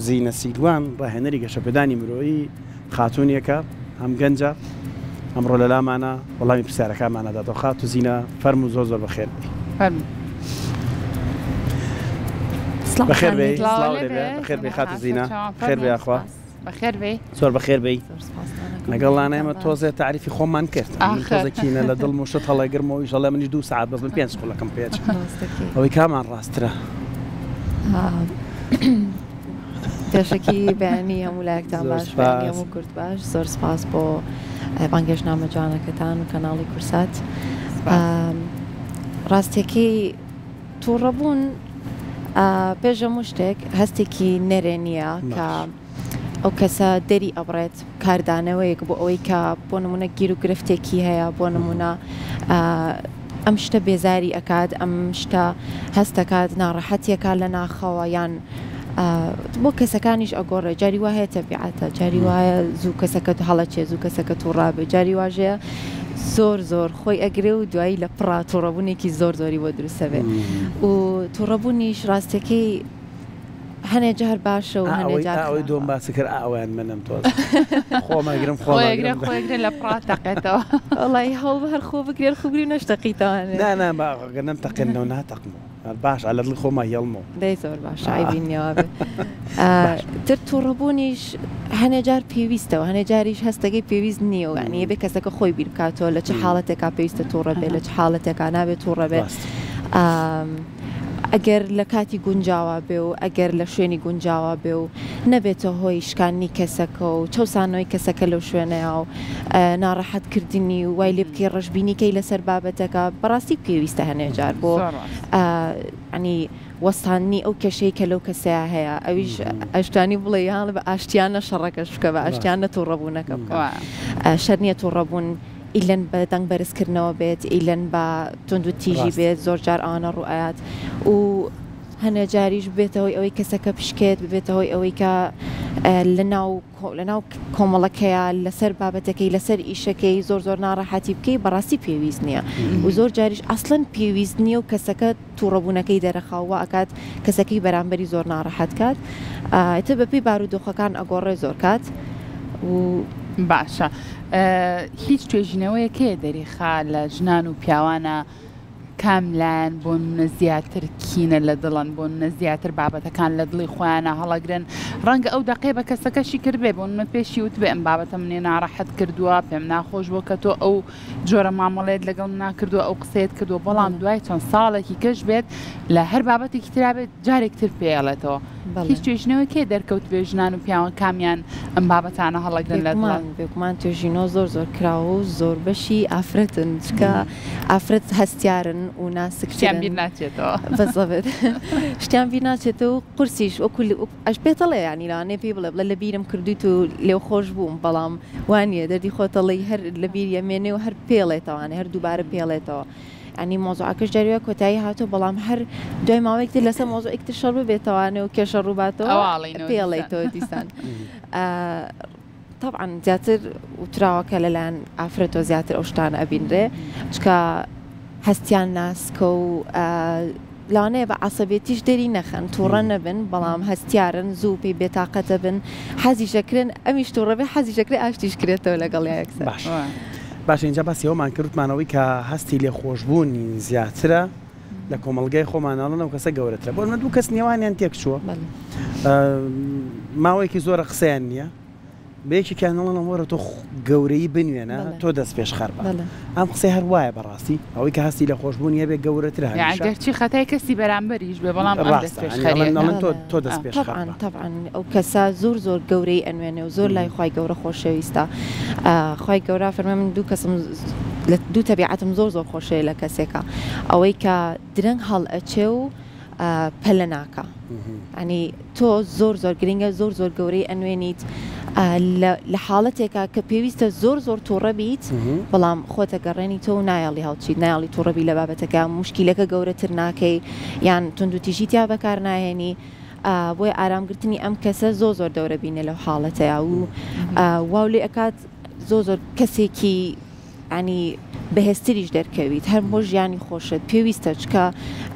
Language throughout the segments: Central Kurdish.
زینە سیلوان ڕاهێنەری گەشەپێدانی مرۆیی خاتونیەکە ئەم گەنجە ئەمڕۆ لە لامانە وەڵامی پرسیارەکانمانەداتەوە. خات و زینە فەرم و زۆر بەخێر بخير بي بخير بي خات زينة بخير بي أخوة بخير بي صور بخير بي نقول أنا ما توزع تعريفي خو ما نكرت توزع كينا لدل مشط الله يقرمه وإن شاء الله من يدو ساعات بس من بينس كلها كم بيج هو كمان راس ترى تشكي بعني أملاك داماش بعني أمو كرت باش صور سباس بو بانجش نام جانا كتان وكنالي كورسات راستكي توربون پێشە شتێک هەستێکی نەرێنیە کە ئەو کەسە دەری ئەبڕێت کاردانەوەیەک بۆ ئەوەی کە بۆ نمونە گیر و گرفتێکی هەیە بۆ نمونە ئەم شتە بێزاری ئەکات ئەم شتە هەستەکات ناڕەحەتیەکە لە ناخەوە یان بۆ کەسەکانیش ئەگۆڕێ جاری وایە تەبیعەتە جاری وایە زوو کەسەکە هەڵەچێ زوو کەسەکە تووڕابێ جاری واژەیە زۆر خۆی ئەگرێ و دوایی لە پڕا تووڕەبوونێکی زۆری بۆ دروستە بێ و تووڕەبوونیش ڕاستەکەی هەنێ جار باشە و هەنێ جار ئەوەی دۆم باسی کرد ئەویان منم تۆ خۆمەگرم خۆیگرێ لە پڕا تەقێتەوە وەڵی هەڵ هەر خۆ بگرێت خوگری و نەشتەقیتەوانێ نا باگە نەم تەقێنەوە ناتەقمەوە باش على دڵ خۆمە هێڵمەوە دەی زۆر باش ئایبینیەوە بێ تر تووڕەبوونیش هەنێ جار پێویستەوە هەنێ جاریش هەستەکەی پێویست نییە و ینی بێ کەسەکە خۆی بیر بکاتەوە لە چه حاڵەتێکا پێویستە تووڕە بێ لە چه حاڵەتێکا نابێت تووڕە بێ ئەگەر لە کاتی گونجاوە بێ و ئەگەر لە شوێنی گونجاوە بێ و نەبێتە هۆی شکانی کەسەکە و چەسانەوەی کەسەکە لەو شوێنەیە و ناڕەحەتکردنی و وای لێ بکەی ڕژبینیکەی لەسەر بابەتەکە بەڕاستی پێویستە هەنێ جار بۆ ئەنی وەستانی ئەو کەشەی کە لەو کەسەیە هەیە ئەویش ئەشتانی بڵێ یاڵ بە ئاشتیانە شەڕەکەش بکە بە ئاشتیانە تووڕەبوونەکە بکە شەر نییە تووڕەبوون ئیلەن بە دەنگ بەرزکردنەوە بێت ئیلەن بە تونند و تیژی بێت زۆر جار ئەوانە ڕوئات و هەنێ جاریش بێتەوەی ئەوەی کەسەکە پشکێت ببێتەوەی ئەوەی کە لەناو کۆمەڵەکەیە لەسەر بابەتەکەی لەسەر ئیشەکەی زۆر ناڕەحەتی بکەی بەڕاستی پێویست نییە و زۆر جاریش ئەسڵەن پێویست نییە و کەسەکە تووڕەبوونەکەی دەرەخاوە ئەکات کەسەکەی بەرامبەری زۆر ناڕەحەت کات ئێتە بەپێی بارودۆخەکان ئەگۆڕێ زۆر کات و باشە هیچ توێژینەوەیەکەیە دەریخا لە ژنان و پیاوانە کاملان بۆ منە زیاتر کینە لە دڵن بۆ منە زیاتر بابەتەکان لە دڵی خۆیانە هەڵەگرن ڕەنگە ئەو دەقێ بە کەسەکەشی کرد بێ بۆ منە پێشی وت بێ ئەم بابەتە منێ ناڕەحەت کردووە پێم ناخۆش بۆ کە تۆ ئەو جۆرە مامەڵێت لەگەڵ ناکردووە ئەو قسەیت کردووە بەڵام دوای چەند ساڵێکی کەش بێت لە هەر بابەتێکی ترا بێت جارێکتر پێڵێتەوە هیچ توێژنەوە کێ دەرکەوت بێ ژنان و پیاوان کامیان ئەم بابەتانە هەڵەگرن لە دڵ بێگومان توێژینەوە زۆر کراوە و زۆر بەشی ئافرەتن چکە ئافرەت هەستیارن و ناسکشتیان بیر ناچێتەوە بەزەبێت شتیان بیر ناچێتەوە و قورسیش ئەش پێتەڵێ ینی لاانێ پێی بڵێ بڵێ لە بیرم کردویت و لێو خۆش بووم بەڵام وانە دەردی خۆتەڵی هەر لە بیریە مێنێ و هەر پێڵێتەوانێ هەر دووبارە پێڵێتەوە ئەنی مۆزوعەکەش جاریوە کۆتایی هاتوو بەڵام هەر دوای ماوەیەکتر لەسەر مۆزوعێکتر شەڕ ببێتەوانێ و کێشە ڕووباتەوە پێڵێتەوە دیسان طبعا زیاتر وتراوەکە لەلایەن ئافرەتەوە زیاتر ئەو شتانە ئەبینرێ چکە هەستیان ناسکە و لانەیە بە عەسەبێتیش دەری نەخەن تووڕە نەبن بەڵام هەستیارن زوو پێی بێتاقەتە بن حەزیشەکردن ئەمیش تووڕە بێ حەزیشەکرێ ئاشتیش کرێتەوە لەگەڵ یەکسەر باش اینجا باسیەوەمان کردمانەوەی کە هەستی لێ خۆشببوونی زیاترە لە کۆمەڵگای خۆماناڵەنەوە کەسە گەورەترە بۆ من دوو کەس نێوانیان تێک چووە ماوەیەکی زۆرە قسەیان نییە بەیەکی کانەڵەن وەرە تۆ گەورەی بنوێنە تۆ دەست پێش خەر بە ئەم قسەی هەر وایە بەڕاستی ئەوەی کە هەستی لە خۆشببوون هەیە بێ گەورەتر هەگەرچی خەتای کەسی بەرامبەریش بێ بەڵام تۆ دەست پێش طبعاً ئەو کەسە زۆر گەورەی ئەنوێنێ و زۆر لای خی گەورە خۆشەویستە خی گەورە فەرمە من دوو کەسم لە دوو تەبیعەتم زۆر خۆشەیە لە کەسێکە ئەوەی کە درەنگ هەڵ ئەچێ و پەلە ناکە ئەنی تۆ زۆر گرنگە زۆر گەورەی ئەنوێنیت لە حاڵەتێکە کە پێویستە زۆر تووڕە بیت بەڵام خۆتە گەڕێنی تۆ و نایڵی هەڵچیت نایڵی تووڕەبی لە بابەتەکە مشکیلەکە گەورەتر ناکەی یان تونند و تیژی تیا بەکار ناهێنی بۆی ئارامگرتنی ئەم کەسە زۆر دەورە بینە لەو حاڵەتەیە و واو لێ ئەکات زۆر کەسێکی ینی بەهێزتریش دەرکەویت هەر بۆ ژیانی خۆشت پێویستە چکە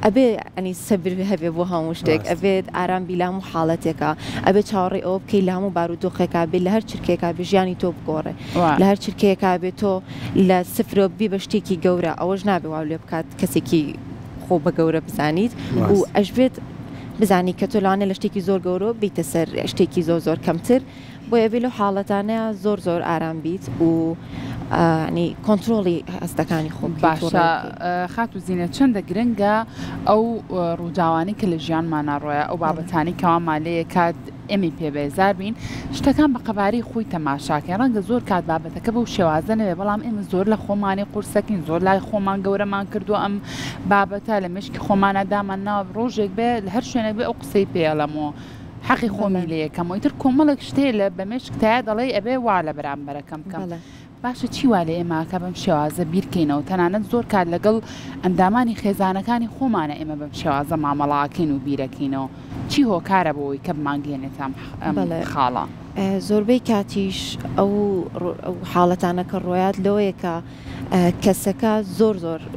ئەبێ ئەنی سەبر هەبێ بۆ هەموو شتێک ئەبێت ئارامبی لە هەموو حاڵەتێکە ئەبێت چاوەڕێ ئەوە بکەی لە هەموو بارودۆخێکا بێت لە هەر چرکێکا بێ ژیانی تۆ بگۆڕێ لە هەر چرکەیەکا بێت تۆ لە سفرۆ بی بە شتێکی گەورە ئەوەش نابێ واو لێ بکات کەسێکی خۆ بە گەورە بزانیت و ئەژبێت بزانی کە تۆ لەوانێ لە شتێکی زۆر گەورە بیتە سەر شتێکی زۆر کەمتر بۆ ئەبێ لەو حاڵەتانەیە زۆر ئارام بیت و ینی کۆنتترۆڵی هەستەکانی خۆ باشە خات و زیینە چەندە گرنگە ئەو ڕووداوانی کە لە ژیانمان ناڕۆیە ئەو بابەتانی کەوا مالەیە کات ئێمە پێبێزار بین شتەکان بە قەباری خۆی تەماشاکەن ڕەنگە زۆر کات بابەتەکە بەو شێوازە نەوێ بەڵام ئێمە زۆر لە خۆمانی قورسەکەین زۆر لای خۆمان گەورەمان کردو ئەم بابەتە لە مشکی خۆمانە دامان ناو ڕۆژێک بێ لە هەر شوێنێک بێ ئەو قسەی پێڵەمەوە حەقی خۆمی لە یەکەمەوەیتر کۆمەڵک شتێ لە بەمشکتایە دەڵێ ئەبێ وا لە بەرامبەرەکەم کەم باشە چی وا لە ئێماکە بەم شێوازە بیرکەینەوە تەنانەت زۆر کات لەگەڵ ئەندامانی خێزانەکانی خۆمانە ئێمە بەم شێوازە مامەڵاکەین و بیرەکەینەوە چی هۆکارە بۆەوەی کە بمانگەێنێت ئەم خاڵە زۆربەی کاتیش ئەو حاڵەتانە کە ڕۆیات لەوەیە کە کەسەکە زۆر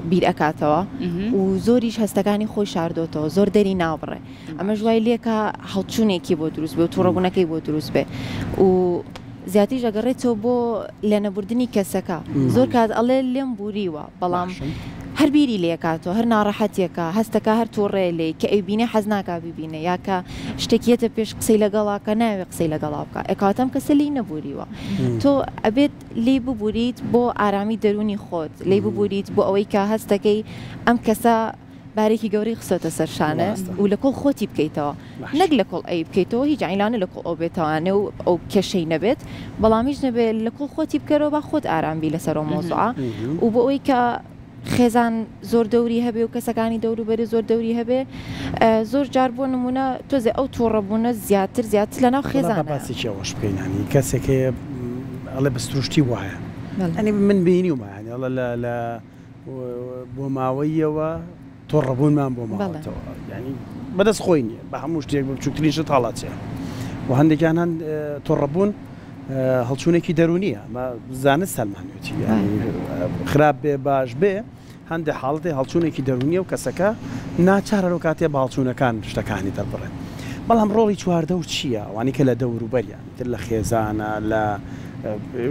بیر ئەکاتەوە و زۆریش هەستەکانی خۆی شاردۆتەوە زۆر دەری ناوبڕێ ئەمە ژوای لێکە هەڵچوونێکی بۆ دروست بێ و تووڕەبوونەکەی بۆ دروست بێ و زیاتیش ئەگەڕێتەوە بۆ لێنەبوردنی کەسەکە زۆر کات ئەڵێ لێم بوریوە بەڵام هەر بیری لێکاتەوە هەر ناڕەحەتێکە هەستەکە هەر تووڕێ لێ کە ئەیبینێ حەز ناکا ببینێ یاکە شتێکیەتە پێش قسەی لەگەڵاکە ناوێ قسەی لەگەڵا بکە ئەکاتەم کەسە لی نەبووریوە تۆ ئەبێت لی ببووریت بۆ ئارامی دەرونی خۆت لی ببووریت بۆ ئەوەی کە هەستەکەی ئەم کەسە بارێکی گەوری خسۆتە سەرشانە و لە کۆڵ خۆتی بکەیتەوە نەک لە کۆڵ ئەی بکەیتەوە هیچ عیلانە لە کۆڵ ئەو بێتوانێ و ئەو کێشەی نەبێت بەڵامیش نەبێت لە کۆڵ خۆتی بکەرەوە با خۆت ئارامبی لەسەر مۆزوعە و بۆ ئەوەی کە خێزان زۆر دەوری هەبێ و کەسەکانی دەوروبەری زۆر دەوری هەبێ زۆر جار بۆ نمونە تۆزێ ئەو تووڕەبوونە زیاتر لەناو خێزانە باسێکیەوەش بکەینانی کەسێکەیە ئەڵێ بەستروشتی وایە ئەنی من بینی ومایانی ئەڵە لە بۆ ماوەیەوە تۆڕەبوونمان بۆ ماوەتەوە ینی بەدەست خۆی نییە بە هەموو شتێک بە بچووکترین شت هەڵاتێ و هەندێکیان هەند تۆڕەبوون هەڵچوونێکی دەرونیە زانست هەلمانوێتی خراپ بێ باش بێ هەندێک حاڵەتی هەڵچوونێکی دەرونیە و کەسەکە ناچارە کاتێ بە هەڵچوونەکان شتەکانی دەبڕێت بەڵام ڕۆڵی چواردەور چییە وانی کە لە دەوروبەریان تر لە خێزانە لە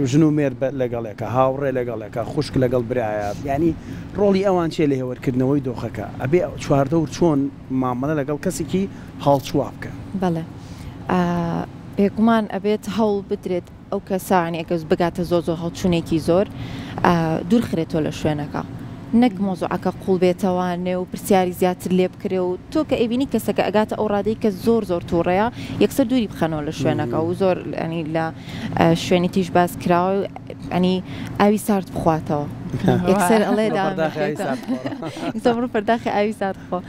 ژن و مێر لەگەڵێکە هاوڕێ لەگەڵێکە خوشک لەگەڵ برایە ینی ڕۆڵی ئەوان چێ لە هێوەرکردنەوەی دۆخەکە ئەبێ چواردەور چۆن مامەڵە لەگەڵ کەسێکی هاڵچوا بکە بەڵێ بێگومان ئەبێت هەوڵ بدرێت ئەو کەسانی ئەگەس بگاتە زۆر هەڵچوونێکی زۆر دوورخرێتەوە لە شوێنەکە نەک مۆزوعەکە قوڵ بێتەوانێ و پرسیاری زیاتر لێ بکرێ و تۆ کە ئەبینی کەسەکە ئەگاتە ئەو ڕادەی کە زۆر تووڕەیە یەکسەر دووری بخەنەوە لە شوێنەکە و زۆر ئەنی لە شوێنی تیش باس کراوە ئەنی ئاوی سارد بخواتەوە یەکسەر ئەڵێدا پەرداخی ئاوی سارد خۆ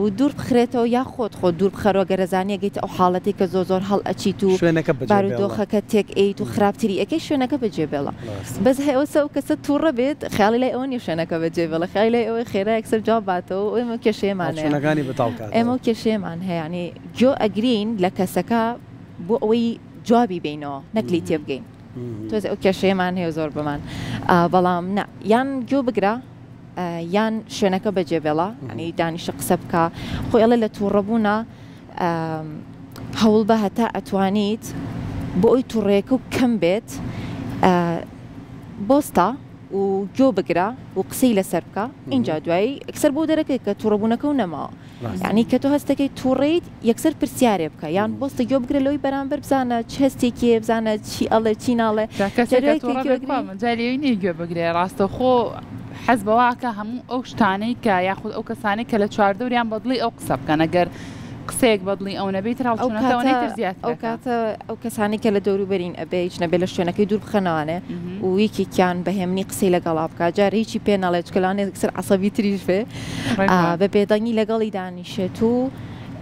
و دوور بخرێتەوە یا خۆت خۆ دوور بخەرەوە گەرەزانانی گەیت ئەو حاڵەتی کە زۆر هەڵ ئەچیت و بارودۆخەکە تێک ئەیت و خراپتری ئەەکەی شوێنەکە بەجێبێڵە بەس هەیەوەسە و کەسە تووڕە بێت خیاڵی لای ئەوە نیە شوێنەکە بەجێبێڵە خیاڵی لای ئەوەی خێرا یەکسەر جواب باتەوە ئێمە کێشەیەمان ئێمە کێشەیەمان هەیەی جۆ ئەگرین لە کەسەکە بۆ ئەوەی جوابی بینەوە نەکلی تێبگەین تۆزە ئەو کێشەیەمان هەیە زۆر بمان بەڵام یان گوێ بگرە یان شوێنەکە بەجێبێڵە ئەنی دانیشە قسە بکە خۆی ئەڵێ لە تووڕەبوونا هەوڵ بە هەتا ئەتوانیت بۆ ئەوی تووڕێەکە و کەم بێت بۆستە و گوێ بگرە و قسەی لەسەر بکە اینجا دوایی ئەکسەر بۆ دەرەکەی کە تووڕەبوونەکە و نەماوە یعنی کە تۆ هەستەکەی تووڕیت یەکسەر پرسیارێ بکە یان بۆستە گوێ بگرە لەوەی بەرامبەر بزانە چ هەستێکی بزانە چی ئەڵێ چی ناڵێ جالیەوەی نی گوێ بگرێ ڕاستە خۆ حەز بەواکە هەموو ئەو شتانەی کە یاخود ئەو کەسانەی کە لە چواردەوریان بەدڵی ئەو قسە بکەن ئەگەر قسەیەک بەدڵی ئەو نەبێت ڕاوچونەکەوەی زیات ئەو کاتە ئەو کەسانی کە لە دەوروبەرین ئەبێ هیچ نەبێت لە شوێنەکەی دوور بخەنەوانێ و یەکێکیان بەهێمنی قسەی لەگەڵا بکە جارە هیچی پێ ناڵێت کەلانێ سەر عەسەبی تریش بێ بە بێدەنگی لەگەڵی دانیشێت و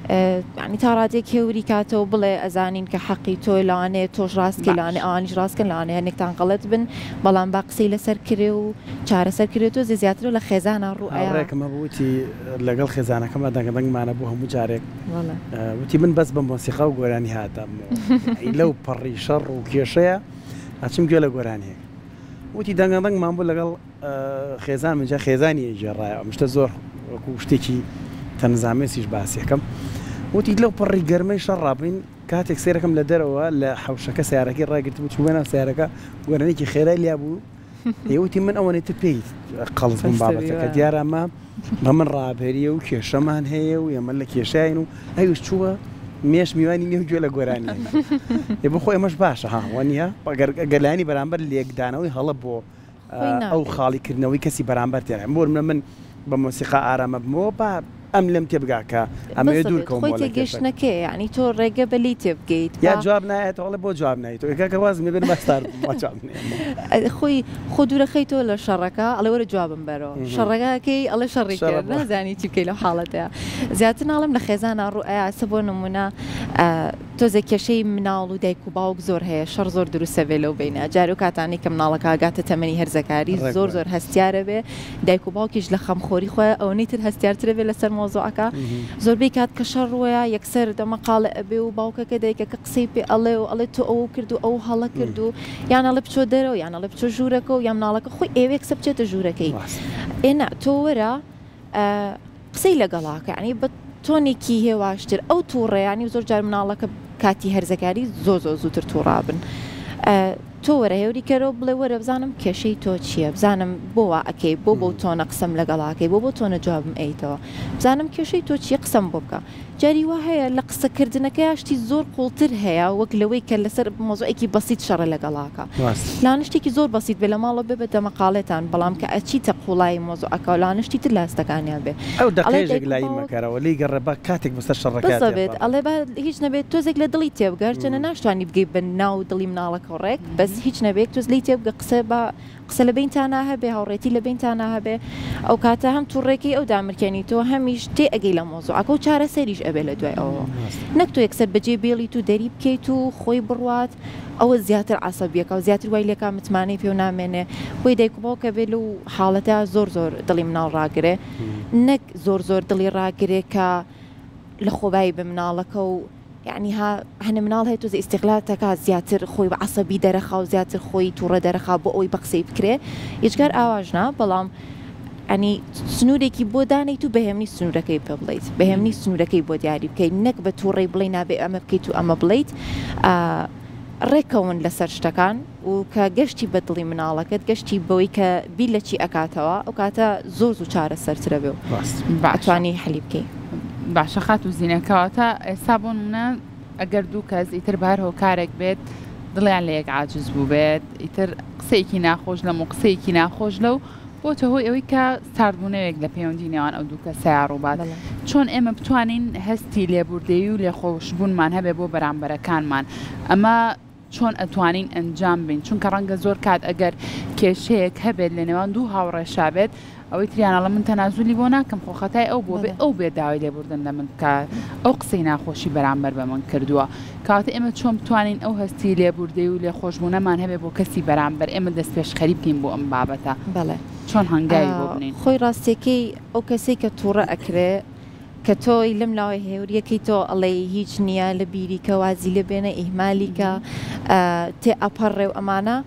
ینی تا ڕادێک هێوری کاتەوە بڵێ ئەزانین کە حەقی تۆی لەوانەیە تۆش ڕاستکە لەوانێ ئەوانیش ڕاستکەن لەوانەیە هەنێکتان غەڵەت بن بەڵام با قسەی لەسەر کرێ و چارەسەر کرێتەوە زیاتر لە خێزانە ڕوئڕێکمە بوتی لەگەڵ خێزانەکەمە دەنگدەنگمانە بوو هەموو جارێک وتی من بەس بە مۆسیقا و گۆرانی هاتم لەو پەڕی شەڕ و کێشەیە ئاچم گوێ لە گۆرانیەک وتی دەنگەڕنگمان بوو لەگەڵ خێزان منجا خێزانی ژێڕایەوە مشتە زۆر وەکو شتێکی تەنزامێسیش باسیەکەم وتی لەو پڕی گەرمەی شەڕ ڕابین کاتێک سێرەکەم لە دەرەوە لە حەوشەکە سیارەکەی ڕاگرت بوو چووەنە سیارەکە گۆرانێکی خێرای لیا بوو ئێوتی من ئەوەنێتە پێی قەڵز بووم بابەتەکە دیارە ئەمە بە من ڕابێریە و کێشەمان هەیە و ئێمە لە کێشاین و ئەوش چووە مێش میوانی نیە گوێ لە گۆرانی ێ بخۆ ئێمەش باشە ها وانە گەلانی بەرامبەر لێکدانەوەی هەڵە بۆ ئەو خاڵیکردنەوەی کەسی بەرامبەر تێنە بۆ من بە مۆسیقا ئارامە بمەوە با ئەم لەم تێبگاکە ئەمە دوورکەوە گەشتنەکە ینی تۆ ڕێگە بەلی تێبگەیت یا جواب نایەتەوەڵە بۆ جواب نایێت ئەکە وازم بێن بەستار خۆی خۆ دوورەخەیتەوە لە شەڕەکە ئەڵێ وەرە جوابم بەرەوە شەڕەکەکەی ئەڵە شەڕی کرد نازانی چی بکەی لەو حاڵەتەیە زیاتر ناڵم لە خێزانە ڕوئەیە ئەسە بۆ نمونە تۆزە کێشەی مناڵ و دایک و باوک زۆر هەیە شەڕ زۆر دروستە بێ لەو بینە جار و کاتانی کە مناڵەکە گاتە تەمەنی هەرزەکاری زۆر هەستیارە بێ دایک و باوکیش لە خەمخۆری خۆی ئەوەی تر هەستیارترە بێ لەسەر مۆزوعەکە زۆربەی کات کە شەڕ ڕووە یەکسەر دەمەقاڵە ئەبێ و باوکەکە دایکەکە قسەی پێ ئەڵێ و ئەڵێ تۆ ئەوە کرد و ئەو هەڵە کرد و یان ئەڵێ بچۆ دەرەوە یان ئەڵێ بچۆ ژوورەکە و یان مناڵەکە خۆی ئێوێ کسە بچێتە ژوورەکەی ئێنا تۆ وەرە قسەی لەگەڵاکە ینی بە تۆنێکی هێواشتر ئەو تووڕێیانی زۆر جار مناڵەکە کاتی هەرزەکاری زۆر زووتر تووڕابن تۆ وەرە هێوری کەرەوە بڵێ وەرە بزانم کێشەی تۆ چییە بزانم بۆ ئەکەی بۆ تۆنە قسەم لەگەڵاکەی بۆ تۆنە جوابم ئەیتەوە بزانم کێشەی تۆ چیە قسەم بۆ بکە جاری وا هەیە لە قسەکردنەکە یاشتی زۆر قوڵتر هەیە وەک لەوەی کە لەسەر مۆزوعێکی بەسیت شەڕە لەگەڵاکە لانشتێکی زۆر بەسیت بێ لە ماڵە بێ بە مەقالێتان بەڵام کە ئەچیتە قوڵای مۆزوعەکە و لانشتی تر لە هەستەکانیان بێ ئەو دقیقێک لای مەکەرەوە لی گەڕێبا کاتێک بەسەر شەڕەکە بێت ئەڵێ هیچ نەبێت تۆزێک لە دڵی تێبگەر چەنە ناشتوانی بگەی بە ناو دڵی مناڵەکە ڕێک بەس هیچ نەبێت تۆز لی تێبگە قسە لە بینتانە هەبێ هاوڕێتی لە بینتانە هەبێ ئەو کاتە هەم تووڕێکی ئەو دامرکێنی تۆ هەمیش تێ ئەگەی لە مۆزوعەکە و چارە سەریش ئەبێ لە دوای ئەوە نەک تۆ یەکسەر بەجێ بێڵی تو دەری بکەیت و خۆی بڕوات ئەوە زیاتر عەسەبیەکە و زیاتر وای لێکا متمانەی پێ و نامێنێ خۆی دایک و باوکە بێ لەو حاڵەتە زۆر دڵی مناڵ ڕاگرێ نەک زۆر دڵی ڕاگرێ کە لە خۆبایی بە مناڵەکە و یعنی هەنە مناڵ هەیە تۆزە ئیستیقلالەکە زیاتر خۆی بە عەسەبی دەرەخا و زیاتر خۆی تووڕە دەرەخا بۆ ئەوی بە قسەی بکرێ هیچگار ئاواژنا بەڵام ئەنی سنوورێکی بۆ دانیت و بەهێمنی سنوورەکەی پێ بڵیت بەهێمنی سنوورەکەی بۆ دیاری بکەیت نەک بە تووڕێی بڵێ نابێ ئەمە بکەیت و ئەمە بڵیت ڕێکەون لەسەر شتەکان و کە گەشتی بە دڵی مناڵەکەت گەشتی بەوەی کە بی لە چی ئەکاتەوە ئەو کاتە زۆر و چارە سەرترە بێ و بەتوانی حەلی بکەی باشە خات و زیینەکەواتە ئێستا بۆ منە ئەگەر دوو کەس ئیتر بەر هۆکارێک بێت دڵیان لە یەک عاجز بوو بێت ئیتر قسەیەکی ناخۆش لەم و قسەیەکی ناخۆش لەو بۆتە هۆی ئەوەی کە ستاردبوونەوەیەک لە پەیوەندی نێوان ئەو دوو کەسە ڕووبات چۆن ئێمە بتوانین هەستی لێبوردەیی و لێخۆشبوونمان هەبێ بۆ بەرامبەرەکانمان ئەمە چۆن ئەتوانین ئەنجام بین چونکە ڕەنگە زۆر کات ئەگەر کێشەیەک هەبێت لە نێوان دوو هاوڕێشا بێت ئەوەی تریانەڵە من تەنازولی بۆ ناکەم خۆخەتای ئەو بۆ بێ ئەو بێ داوای لێبوردن لە من بکە ئەو قسەی ناخۆشی بەرامبەر بە من کردووە کاتە ئێمە چۆن بتوانین ئەو هەستی لێبوردەی و لێخۆشبوونەمان هەبێ بۆ کەسی بەرامبەر ئێمە دەست پێشخەری بکەین بۆ ئەم بابەتە بەڵێ چۆن هەنگاوی بۆ بنین خۆی ڕاستیەکەی ئەو کەسێک کە تووڕە ئەکرێ کە تۆی لەم لاوی هێوریەکەی تۆ ئەڵێ هیچ نییە لە بیری کە وازی لە بێنە ئیهمالیکە تێ ئەپەڕێ و ئەمانە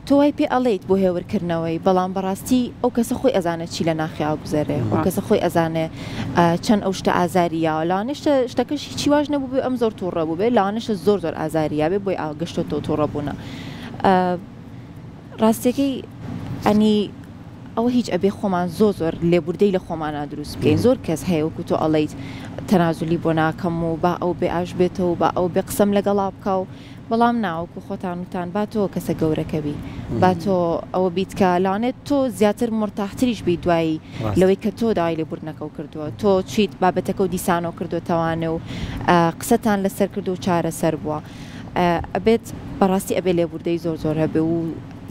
تۆ وای پێ ئەڵێیت بۆ هێورکردنەوەی بەڵام بەڕاستی ئەو کەسە خۆی ئەزانێت چی لە ناخیا گوزارێ ئەو کەسە خۆی ئەزانێ چەند ئەو شتە ئازاریە لانشتە شتەکەش هیچی واژ نەبوو بێ ئەم زۆر تووڕە بوو بێ لاانشە زۆر ئازاریە بێ بۆی ئاگەشتە تۆ تووڕەبوونە ڕاستیەکەی ئەنی ئەوە هیچ ئەبێ خۆمان زۆر لێبوردەی لە خۆمانە دروست بکەین زۆر کەس هەیە وەکو تۆ ئەڵەیت تەنازولی بۆ ناکەم و با ئەو بێ ئاش بێتەوە با ئەو بێ قسەم لەگەڵا بکە و بەڵام ناوەکو خۆتان وتان با تۆ کەسە گەورەکەبی با تۆ ئەوە بیت کە لاوانێت تۆ زیاتر مرتاحتریش بی دوایی لەوەی کە تۆ داوای لێبوردنەکە و کردووە تۆ چیت بابەتەکە و دیسانەوە کردوتەوانە و قسەتان لەسەر کردو و چارە سەر بووە ئەبێت بەڕاستی ئەبێ لێبوردەی زۆر هەبێ و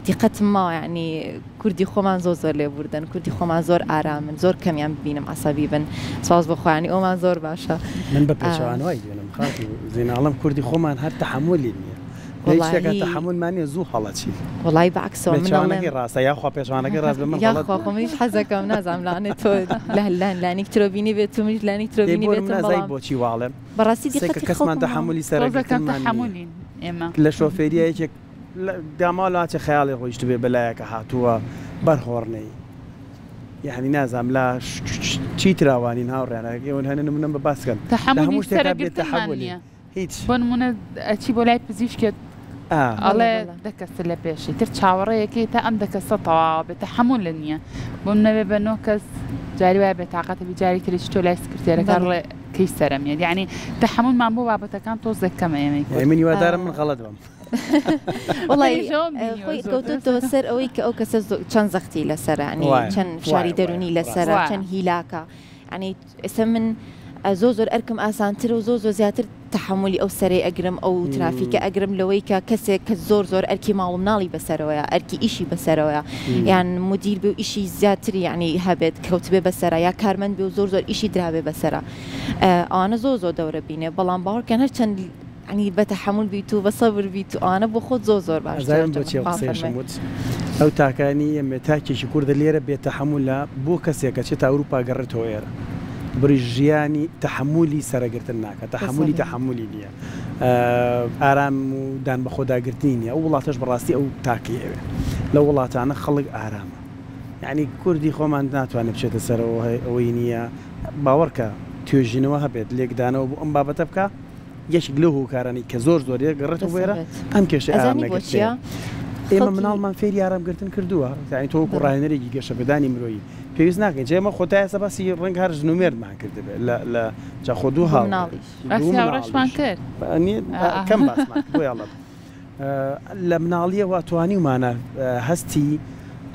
دیقەتم ما یعنی کوردی خۆمان زۆر لێبوردن کوردی خۆمان زۆر ئارامن زۆر کەمیان ببینم عەسەبی بن سواز بۆ خۆیانی ئەومان زۆر باشە من بە پێچەوانەوەی دوێنم خاتی زێناڵم کوردی خۆمان هەر تەحمولی نییە هیچ تەحملمانی زوو هەڵەچی وڵای بەعکسەوە منڵێکی ڕاستە یاخوا پێچوانەکە ڕاست بە من خۆمیش حەزەکەم نازانم لاانێت تۆ لانی ترۆبینی بێت تومیش لانی ترۆبینی بێت بۆچی واڵێم بەڕاستی کەسمان تەحملی سەرەکەمان حمولین ئێمە لە شۆفێریەکێک داماڵاتی خەیاڵی خۆیشت بێ بەلایەکە هاتووە بەرهۆڕنەی یعنی نازام لا چی تراوانین هاوڕێنە ئێوە هەنە نمونە بە باسکەن تەحملی سەرەگرتن نییە هیچ بۆ نمونە ئەچی بۆ لای پزیشکێت ئەڵێ دەکەس لە پێشی تر چاوەڕەیەکی تا ئەم دەکەسە تەواو بێت تەحمل لە نییە بۆم نەبێ بە نۆ کەس جاری وایە بێت تااقەتە بیجاری کردی تۆ لای سکرتێرەکە ڕێ کەی سەرەمیێت یعنی تەحملمان بۆ بابەتەکان تۆ زەکەمە ئێمەی منی وادارم من غەڵەت بم وڵی خۆی کەوتوتەوە سەر ئەوەی کە ئەو کەسە چەند زەختی لەسەرانی چەند فشاری دەرونی لەسرە چەند هیلاکە ینی ئێستا من زۆر ئەرکم ئاسانتر و زۆر زیاتر تەحملی ئەو سەرێ ئەگرم ئەو ترافیکە ئەگرم لەوەی کە کەسێک کە زۆر ئەرکی ماڵم ناڵی بەسەرەوەە ئەرکی ئیشی بەسەرەوەە یان مدیر بێ و ئیشی زیاتر یعنی هەبێت کەوت بێ بەسەرە یا کارمەند بێ و زۆر ئیشی درابێ بەسەرە ئەوانە زۆر دەورە بینێ بەڵام باوەڕکەن هەر چەند ینی بە تەحمل بیت و بە سەبر بیت و ئەوانە بۆ خۆت زۆر باش ئەو تاکانی ئێمە تاکێکی کوردە لێرە بێت تەحملە بۆ کەسێکە چێت ئەوروپا گەڕێتەوە ئێرە بری ژیانی تەحملی سەرەگرتن ناکە تەحملی نییە ئارام و دان بە خۆداگرتنی نیە ئەو وڵاتەش بەڕاستی ئەو تاکی ئەوێ لە وڵاتانە خەڵک ئارامە یعنی کوردی خۆمان ناتوانێت بچێتە سەرەوە ئەوەی نییە باوەڕکە توێژینەوە هەبێت لێکدانەوە بۆ ئەم بابەتە بکە یەکێک لەو هۆکارانی کە زۆر گەڕێتەوە وێرە ئەم کێشە ئارامەکە ئێمە مناڵمان فێری ئارامگرتن کردووە یعنی تۆ وەکو ڕاهێنەرێکی گەشەبەدانی مرۆیی پێویست ناکەین جێمە خۆتایە باسی ڕەنگ هەر ژنومێرمان کردبێت لە جاخۆ دوو هاوڕێشمان کرد کەم باسمان بۆیاڵە لە مناڵیەوە توانیمانە هەستی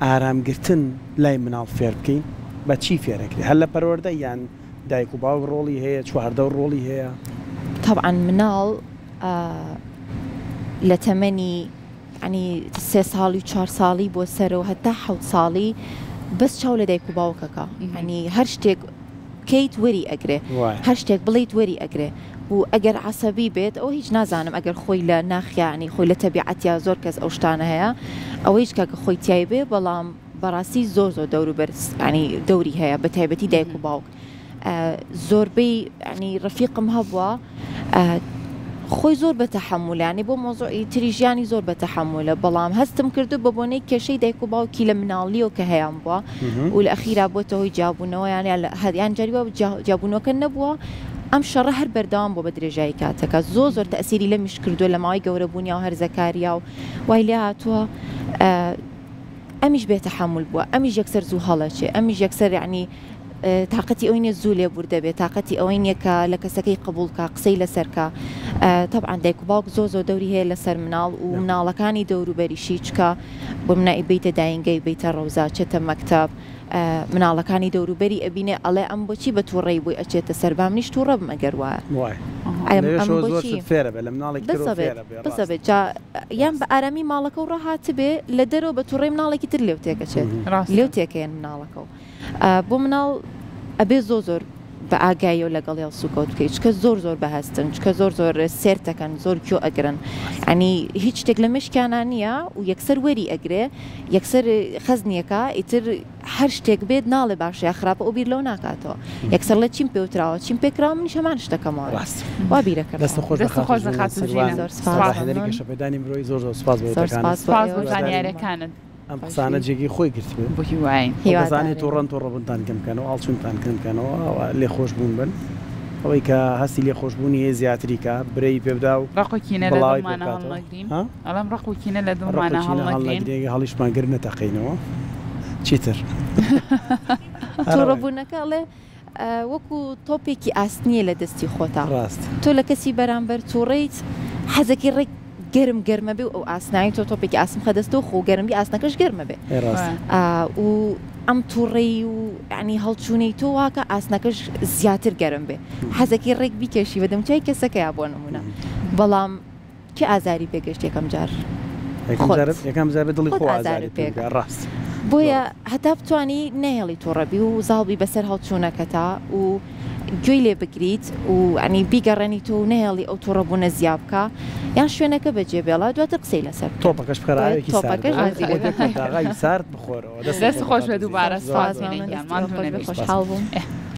ئارامگرتن لای مناڵ فێر بکەین بە چی فێرەکرێت هەر لە پەروەردە یان دایک و باوک ڕۆڵی هەیە چواردە ڕۆڵی هەیە طبعا مناڵ لە تەمەنی ینی 3 ساڵی 4 ساڵی بۆ سەرەوە هەتا 7 ساڵی بەس چاو لە دایک و باوکەکە ینی هەر شتێک کەیت وەری ئەگرێ هەر شتێک بڵیت وەری ئەگرێ و ئەگەر عسەبی بێت ئەو هیچ نازانم ئەگەر خۆی لە ناخیانی خۆی لە تەبیعەتیا زۆر کەس ئەو شتانە هەیە ئەوە هیچ کاکە خۆی تیای بێ بەڵام بەڕاستی زۆر دەوروبەر ینی دەوری هەیە بە تایبەتی دایک و باوک زۆربەی ینی ڕەفیقم هەبووە خۆی زۆر بە تەحملانی بۆ مۆزوعی تری ژیانی زۆر بە تەحملە بەڵام هەستم کردو بە بۆنەی کێشەی دایک و باوکی لە مناڵیەوە کە هەیەم بووە و لە ئەخیرا بۆتە هۆی جابوونەوە یان جاریوە جابوونەوەکە نەبووە ئەم شەڕە هەر بەردەوام بۆ بە درێژایی کاتەکە زۆر تەسیری لە میش کردووە لە ماوەی گەورەبوونیا و هەرزەکاریا و وای لێ هاتووە ئەمیش بێ تەحمل بووە ئەمیش یەکسەر زوو هەڵەچێ ئەمیش یەکسەر یعنی تااقەتی ئەوەی نیە زوو لێ بوردە بێت تااقەتی ئەوەی نییە کە لە کەسەکەی قبولکە قسەی لەسەرکە طبعا دایک و باوک زۆر دەوری هەیە لەسەر مناڵ و مناڵەکانی دەوروبەریشی چکە بۆ منای بیتە داینگەی بیتە ڕەوزا چێتە مەکتەب مناڵەکانی دەوروبەری ئەبینێ ئەڵێ ئەم بۆچی بە تووڕێی بووی ئەچێتە سەربام نیش تووڕە بمەگەر وایە بسەبێت یان بە ئارامی ماڵەکە و ڕاهات بێ لە دەرەوە بە تووڕێی مناڵێکی تر لێو تێکەچێت لێو تێکەیەن مناڵەکە و بۆ مناڵ ئەبێ زۆر بە ئاگایە و لەگەڵ هێڵسوکەوت بکەیت چکە زۆر بەهەستن چکە زۆر سێرتەکەن زۆر کیۆ ئەگرن ئەنی هیچ شتێک لە مشکیانان نییە و یەکسەر وەری ئەگرێ یەکسەر خەزنیەکە ئیتر هەر شتێک بێت ناڵێ باشە خراپە ئەو بیر لەو ناکاتەوە یەکسەر لە چیم پێوتراوە چیم پێکراوە منیش هەمان شتەکەمەوە وا بیرەکەن خۆش شەپێدانی مرۆی زۆر سپاس زانیارەکانت ئەم قسانە جێگی خۆی گرت بێزانێت تووڕەن تۆڕەبوونتان کەمکەنەوە ئاڵچونتان کەمکەنەوە لێ خۆش بوون بن ئەوەی کە هەستی لێ خۆشببوونی هەیە زیاتریکە برەی پێبدا و ڕقوکینە ئەڵام ڕقوکینە لە دومانە هەڵیشمانگر نەتەقینەوە چیتر تۆڕەبوونەکە ئەڵێ وەکو تۆپێکی ئاسنیە لە دەستی خۆتا ڕاست تۆ لە کەسی بەرامبەر تووڕیت حەزەکی ڕێک گەرمە بێ و ئاسنایی تۆ تۆپێکی ئاسم خەدەستەوە خۆ گەرمی ئاسنەکەش گەرمە بێ و ئەم تووڕێی و ینی هەڵچوونەی تۆ واکە ئاسنەکەش زیاتر گەرم بێ حەزەکی ڕێک بیکەشی بەدەم چای کەسەکەیا بۆ نمونە بەڵام کێ ئازاری پێگەشت یەکەم جار یەکەم جار دڵی خۆ ئازاری پێگە ڕاست بۆیە هەتا بتوانی نەهێڵی تۆڕەبی و زاڵبی بەسەر هەڵچوونەکەتا و گوێی لێ بگریت و ئەنی بیگەڕێنی تۆ نەهێڵی ئەو تۆڕەبوونە زیابکە یان شوێنەکە بەجێ بێڵا دواتر قسەی لەسەر تۆپەکەش بخەراوێکی سارد بخۆرەوە دەست خۆش بە دووبارە خۆشحاڵ بووم